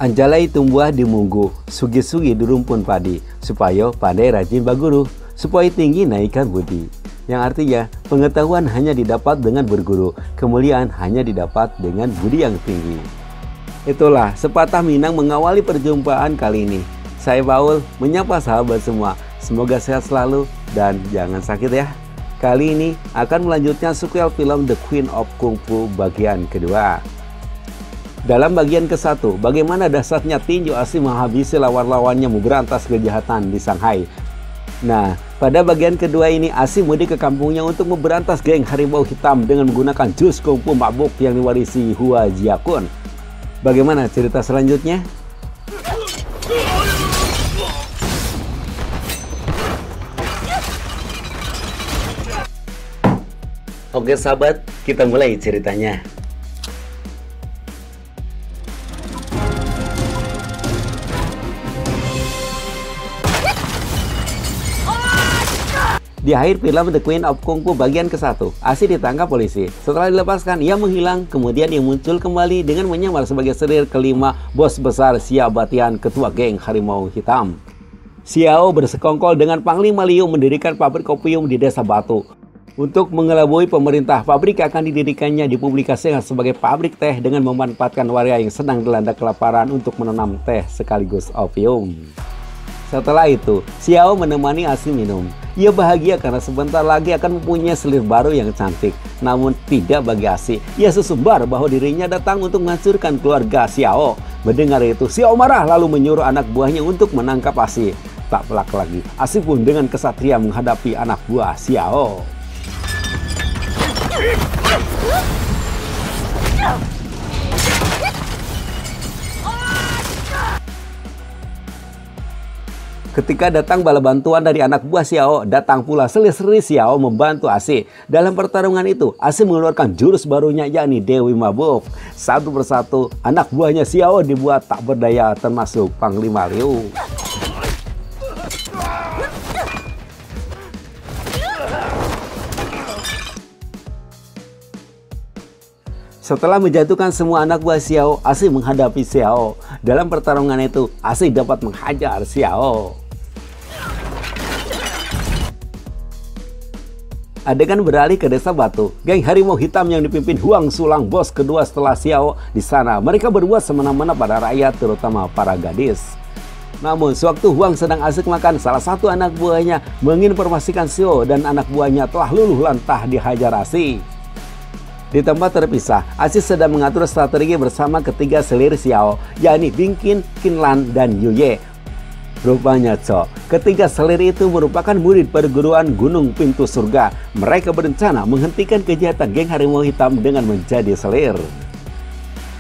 Anjalai tumbuh di munggu, sugi-sugi di rumpun padi, supaya pandai rajin baguru, supaya tinggi naikkan budi. Yang artinya, pengetahuan hanya didapat dengan berguru, kemuliaan hanya didapat dengan budi yang tinggi. Itulah sepatah minang mengawali perjumpaan kali ini. Saya Paul menyapa sahabat semua, semoga sehat selalu dan jangan sakit ya. Kali ini akan melanjutkan sequel film The Queen of Kung Fu bagian kedua. Dalam bagian ke-1, bagaimana dahsyatnya tinju asli menghabisi lawan-lawannya memberantas kejahatan di Shanghai. Nah, pada bagian kedua ini Asi mudik ke kampungnya untuk memberantas geng harimau hitam dengan menggunakan jurus kungfu mabuk yang diwarisi Hua Jiakun. Bagaimana cerita selanjutnya? Oke sahabat, kita mulai ceritanya. Di akhir film The Queen of Kung Fu bagian ke-1, Asi ditangkap polisi. Setelah dilepaskan, ia menghilang, kemudian ia muncul kembali dengan menyamar sebagai selir kelima bos besar Xia Batian, ketua geng harimau hitam. Xiao bersekongkol dengan Panglima Liu mendirikan pabrik opium di Desa Batu. Untuk mengelabui pemerintah, pabrik akan didirikannya dipublikasikan sebagai pabrik teh dengan memanfaatkan warga yang sedang dilanda kelaparan untuk menanam teh sekaligus opium. Setelah itu, Xiao menemani Asi minum. Ia bahagia karena sebentar lagi akan mempunyai selir baru yang cantik. Namun tidak bagi Asi. Ia sesumbar bahwa dirinya datang untuk menghancurkan keluarga Xiao. Mendengar itu, Xiao marah lalu menyuruh anak buahnya untuk menangkap Asi. Tak pelak lagi, Asi pun dengan kesatria menghadapi anak buah Xiao. Ketika datang bala bantuan dari anak buah Xiao, datang pula selir-selir Xiao membantu Asi. Dalam pertarungan itu, Asi mengeluarkan jurus barunya yakni Dewi Mabuk. Satu persatu, anak buahnya Xiao dibuat tak berdaya termasuk Panglima Liu. Setelah menjatuhkan semua anak buah Xiao, Asi menghadapi Xiao. Dalam pertarungan itu, Asi dapat menghajar Xiao. Adegan beralih ke Desa Batu. Geng harimau hitam yang dipimpin Huang Sulang, bos kedua setelah Xiao, di sana. Mereka berbuat semena-mena pada rakyat, terutama para gadis. Namun, sewaktu Huang sedang asik makan, salah satu anak buahnya menginformasikan Xiao dan anak buahnya telah luluh lantah dihajar Asi. Di tempat terpisah, Asi sedang mengatur strategi bersama ketiga selir Xiao, yakni Ding Qin, Qin Lan, dan Yu Ye. Rupanya, ketiga selir itu merupakan murid perguruan Gunung Pintu Surga. Mereka berencana menghentikan kejahatan geng harimau hitam dengan menjadi selir.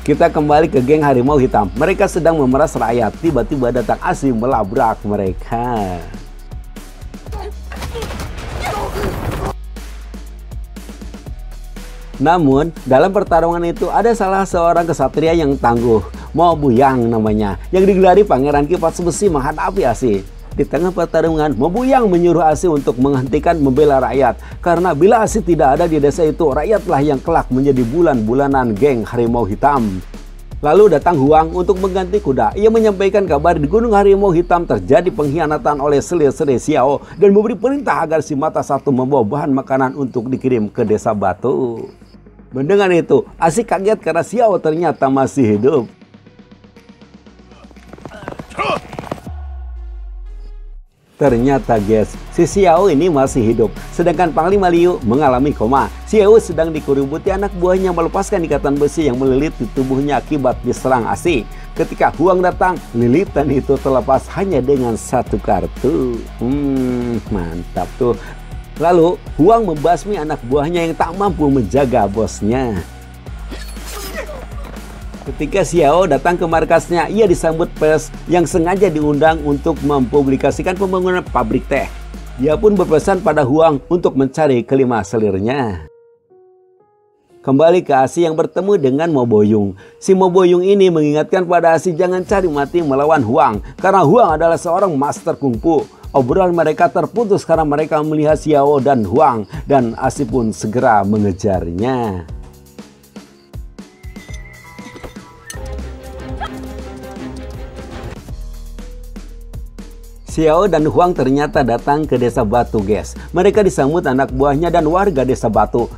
Kita kembali ke geng harimau hitam. Mereka sedang memeras rakyat. Tiba-tiba datang Asi melabrak mereka. Namun, dalam pertarungan itu ada salah seorang kesatria yang tangguh, Mo Buyang namanya, yang digelari Pangeran Kipas Besi menghadapi Asi. Di tengah pertarungan, Mo Buyang menyuruh Asi untuk menghentikan membela rakyat, karena bila Asi tidak ada di desa itu, rakyatlah yang kelak menjadi bulan-bulanan geng harimau hitam. Lalu datang Huang untuk mengganti kuda. Ia menyampaikan kabar di Gunung Harimau Hitam terjadi pengkhianatan oleh selir-selir Xiao dan memberi perintah agar si mata satu membawa bahan makanan untuk dikirim ke Desa Batu. Mendengar itu, Asi kaget karena Xiao ternyata masih hidup. Ternyata guys, si Xiao ini masih hidup, sedangkan Panglima Liu mengalami koma. Xiao sedang dikerubuti anak buahnya melepaskan ikatan besi yang melilit di tubuhnya akibat diserang Asi. Ketika Huang datang, lilitan itu terlepas hanya dengan satu kartu. Mantap tuh. Lalu, Huang membasmi anak buahnya yang tak mampu menjaga bosnya. Ketika Xiao datang ke markasnya, ia disambut pers yang sengaja diundang untuk mempublikasikan pembangunan pabrik teh. Dia pun berpesan pada Huang untuk mencari kelima selirnya. Kembali ke Asi yang bertemu dengan Mo Boyung. Si Mo Boyung ini mengingatkan pada Asi jangan cari mati melawan Huang, karena Huang adalah seorang master kungfu. Obrolan mereka terputus karena mereka melihat Xiao dan Huang, dan Asi pun segera mengejarnya. Xiao dan Huang ternyata datang ke desa Batu, guys. Mereka disambut anak buahnya dan warga desa Batu.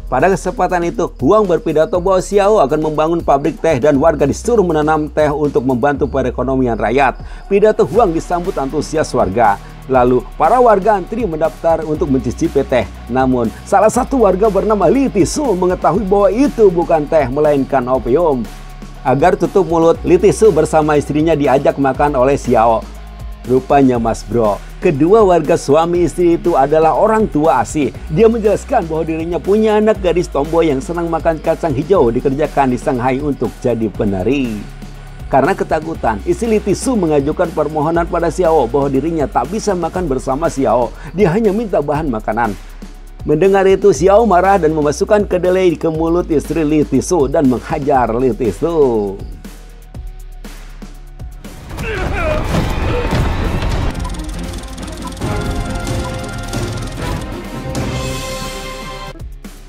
Pada kesempatan itu, Huang berpidato bahwa Xiao akan membangun pabrik teh dan warga disuruh menanam teh untuk membantu perekonomian rakyat. Pidato Huang disambut antusias warga. Lalu, para warga antri mendaftar untuk mencicipi teh. Namun, salah satu warga bernama Li Tisu mengetahui bahwa itu bukan teh, melainkan opium. Agar tutup mulut, Li Tisu bersama istrinya diajak makan oleh Xiao. Rupanya Mas Bro, kedua warga suami istri itu adalah orang tua Asi. Dia menjelaskan bahwa dirinya punya anak gadis tomboy yang senang makan kacang hijau dikerjakan di Shanghai untuk jadi penari. Karena ketakutan, istri Li Tisu mengajukan permohonan pada Xiao bahwa dirinya tak bisa makan bersama Xiao. Dia hanya minta bahan makanan. Mendengar itu, Xiao marah dan memasukkan kedelai ke mulut istri Li Tisu dan menghajar Li Tisu.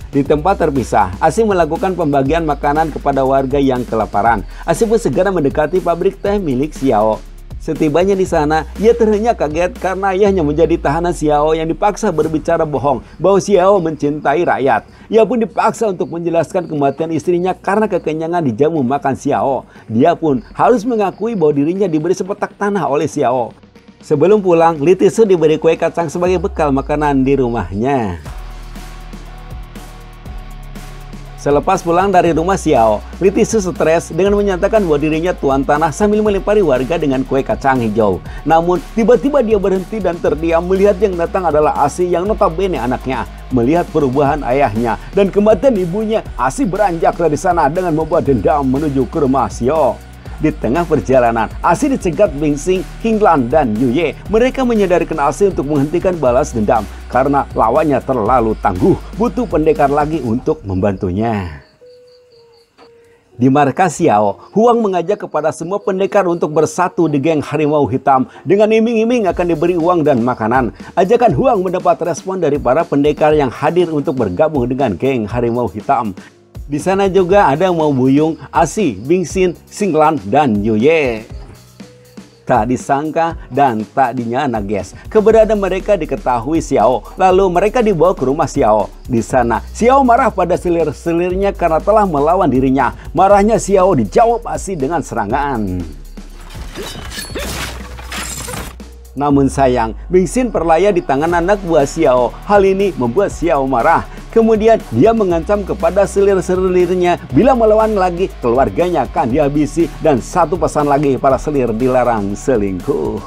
Di tempat terpisah, Asi melakukan pembagian makanan kepada warga yang kelaparan. Asi pun segera mendekati pabrik teh milik Xiao. Setibanya di sana, ia terhenyak kaget karena ayahnya menjadi tahanan Xiao yang dipaksa berbicara bohong bahwa Xiao mencintai rakyat. Ia pun dipaksa untuk menjelaskan kematian istrinya karena kekenyangan di jamu makan Xiao. Dia pun harus mengakui bahwa dirinya diberi sepetak tanah oleh Xiao. Sebelum pulang, Li Tisu diberi kue kacang sebagai bekal makanan di rumahnya. Selepas pulang dari rumah Xiao, Li Tisu stres dengan menyatakan bahwa dirinya tuan tanah sambil melempari warga dengan kue kacang hijau. Namun, tiba-tiba dia berhenti dan terdiam melihat yang datang adalah Asi yang notabene anaknya. Melihat perubahan ayahnya dan kematian ibunya, Asi beranjak dari sana dengan membawa dendam menuju ke rumah Xiao. Di tengah perjalanan, Asi dicegat Bing Xing, King Lan, dan Yu Ye. Mereka menyadarkan Asi untuk menghentikan balas dendam karena lawannya terlalu tangguh, butuh pendekar lagi untuk membantunya. Di markas Xiao, Huang mengajak kepada semua pendekar untuk bersatu di geng Harimau Hitam dengan iming-iming akan diberi uang dan makanan. Ajakan Huang mendapat respon dari para pendekar yang hadir untuk bergabung dengan geng Harimau Hitam. Di sana juga ada Mo Boyung, Asi, Bing Xing, Xing Lan, dan Yu Ye. Tak disangka dan tak dinyana, guys, keberadaan mereka diketahui Xiao. Lalu mereka dibawa ke rumah Xiao. Di sana, Xiao marah pada selir-selirnya karena telah melawan dirinya. Marahnya Xiao dijawab Asi dengan serangan. Namun sayang, Bing Xing perlaya di tangan anak buah Xiao. Hal ini membuat Xiao marah. Kemudian dia mengancam kepada selir-selirnya bila melawan lagi keluarganya akan dihabisi dan satu pesan lagi para selir dilarang selingkuh.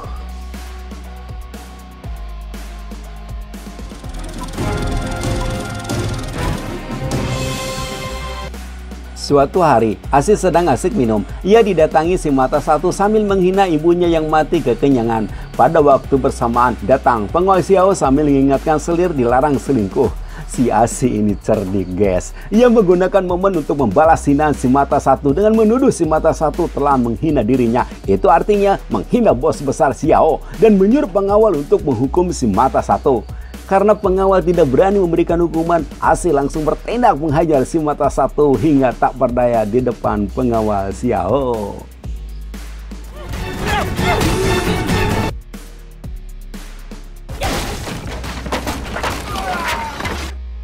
Suatu hari, Asi sedang asik minum. Ia didatangi si mata satu sambil menghina ibunya yang mati kekenyangan. Pada waktu bersamaan, datang pengawal Xiao sambil mengingatkan selir dilarang selingkuh. Si Asi ini cerdik, guys. Ia menggunakan momen untuk membalas hinaan si mata satu dengan menuduh si mata satu telah menghina dirinya. Itu artinya menghina bos besar Xiao dan menyuruh pengawal untuk menghukum si mata satu. Karena pengawal tidak berani memberikan hukuman, Asi langsung bertindak menghajar si mata satu hingga tak berdaya di depan pengawal Xiao.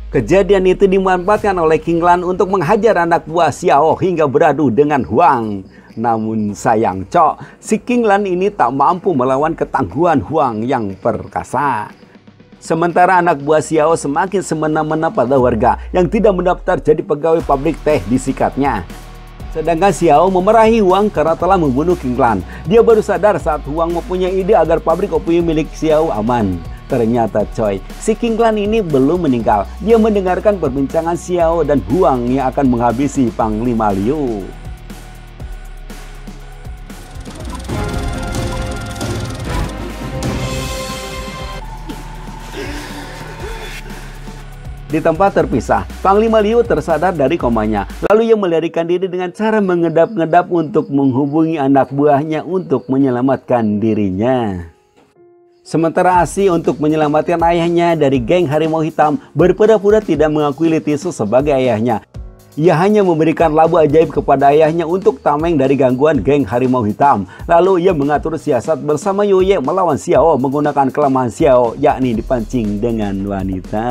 Kejadian itu dimanfaatkan oleh King Lan untuk menghajar anak buah Xiao hingga beradu dengan Huang. Namun sayang, si King Lan ini tak mampu melawan ketangguhan Huang yang perkasa. Sementara anak buah Xiao semakin semena-mena pada warga yang tidak mendaftar jadi pegawai pabrik teh di sikatnya. Sedangkan Xiao memarahi Huang karena telah membunuh King Lan. Dia baru sadar saat Huang mempunyai ide agar pabrik opium milik Xiao aman. Ternyata si King Lan ini belum meninggal. Dia mendengarkan perbincangan Xiao dan Huang yang akan menghabisi Panglima Liu. Di tempat terpisah, Panglima Liu tersadar dari komanya. Lalu ia melarikan diri dengan cara mengedap-ngedap untuk menghubungi anak buahnya untuk menyelamatkan dirinya. Sementara Asi untuk menyelamatkan ayahnya dari geng harimau hitam berpura-pura tidak mengakui Litisu sebagai ayahnya. Ia hanya memberikan labu ajaib kepada ayahnya untuk tameng dari gangguan geng harimau hitam. Lalu ia mengatur siasat bersama Yoye melawan Xiao menggunakan kelemahan Xiao, yakni dipancing dengan wanita.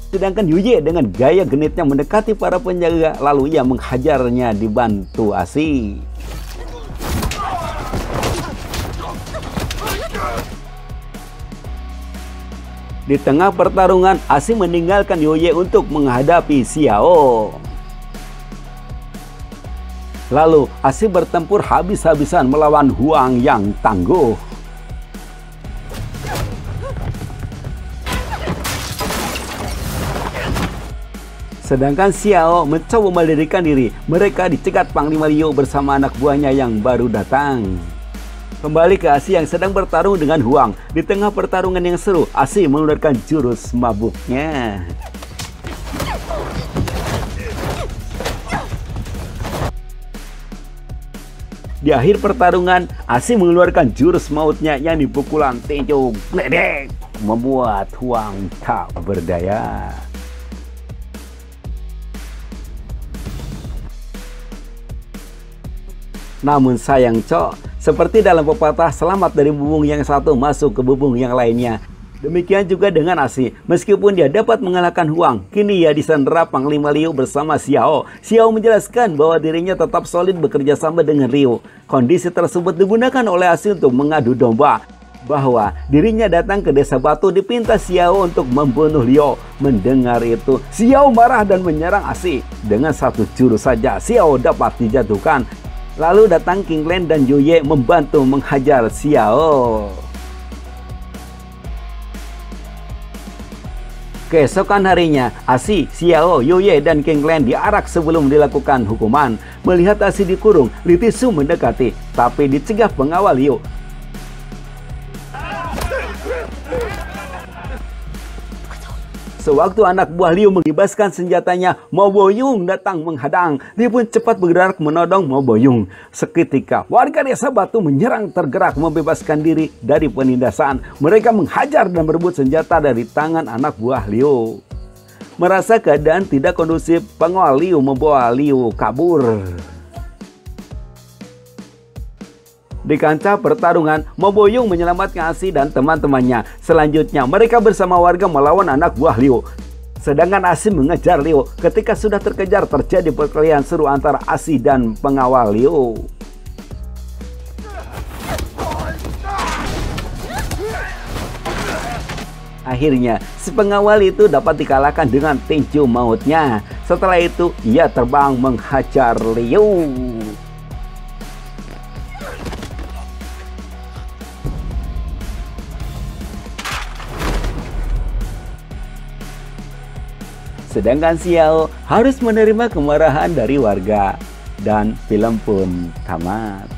Sedangkan Yoye dengan gaya genitnya mendekati para penjaga, lalu ia menghajarnya dibantu Asi. Di tengah pertarungan, Asi meninggalkan Yoye untuk menghadapi Xiao. Lalu, Asi bertempur habis-habisan melawan Huang yang tangguh. Sedangkan Xiao mencoba melarikan diri. Mereka dicegat Panglima Liu bersama anak buahnya yang baru datang. Kembali ke Asi yang sedang bertarung dengan Huang. Di tengah pertarungan yang seru, Asi mengeluarkan jurus mabuknya. Di akhir pertarungan, Asi mengeluarkan jurus mautnya yang dipukulan Tenjong Gledek, membuat Huang tak berdaya. Namun sayang seperti dalam pepatah, selamat dari bubung yang satu masuk ke bubung yang lainnya. Demikian juga dengan Asi, meskipun dia dapat mengalahkan Huang, kini ia disandera Panglima Liu bersama Xiao. Xiao menjelaskan bahwa dirinya tetap solid bekerja sama dengan Liu. Kondisi tersebut digunakan oleh Asi untuk mengadu domba, bahwa dirinya datang ke desa batu dipinta Xiao untuk membunuh Liu. Mendengar itu, Xiao marah dan menyerang Asi. Dengan satu jurus saja, Xiao dapat dijatuhkan. Lalu datang King Len dan Yoye membantu menghajar Xiao. Keesokan harinya, Asi, Xiao, Yoye, dan King Len diarak sebelum dilakukan hukuman. Melihat Asi dikurung, Litisu mendekati, tapi dicegah pengawal Liu. Sewaktu anak buah Liu mengibaskan senjatanya, Mo Boyung datang menghadang. Dia pun cepat bergerak menodong Mo Boyung. Seketika, warga desa batu menyerang tergerak membebaskan diri dari penindasan. Mereka menghajar dan merebut senjata dari tangan anak buah Liu. Merasa keadaan tidak kondusif, pengawal Liu membawa Liu kabur. Di kancah pertarungan, Mo Boyung menyelamatkan Asi dan teman-temannya. Selanjutnya, mereka bersama warga melawan anak buah Liu. Sedangkan Asi mengejar Liu. Ketika sudah terkejar, terjadi perkelahian seru antara Asi dan pengawal Liu. Akhirnya, si pengawal itu dapat dikalahkan dengan tinju mautnya. Setelah itu, ia terbang menghajar Liu. Sedangkan Xiao harus menerima kemarahan dari warga. Dan film pun tamat.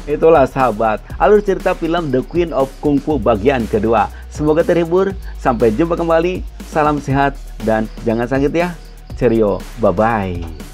Itulah sahabat, alur cerita film The Queen of Kung Fu bagian kedua. Semoga terhibur, sampai jumpa kembali, salam sehat, dan jangan sakit ya. Cheerio, bye-bye.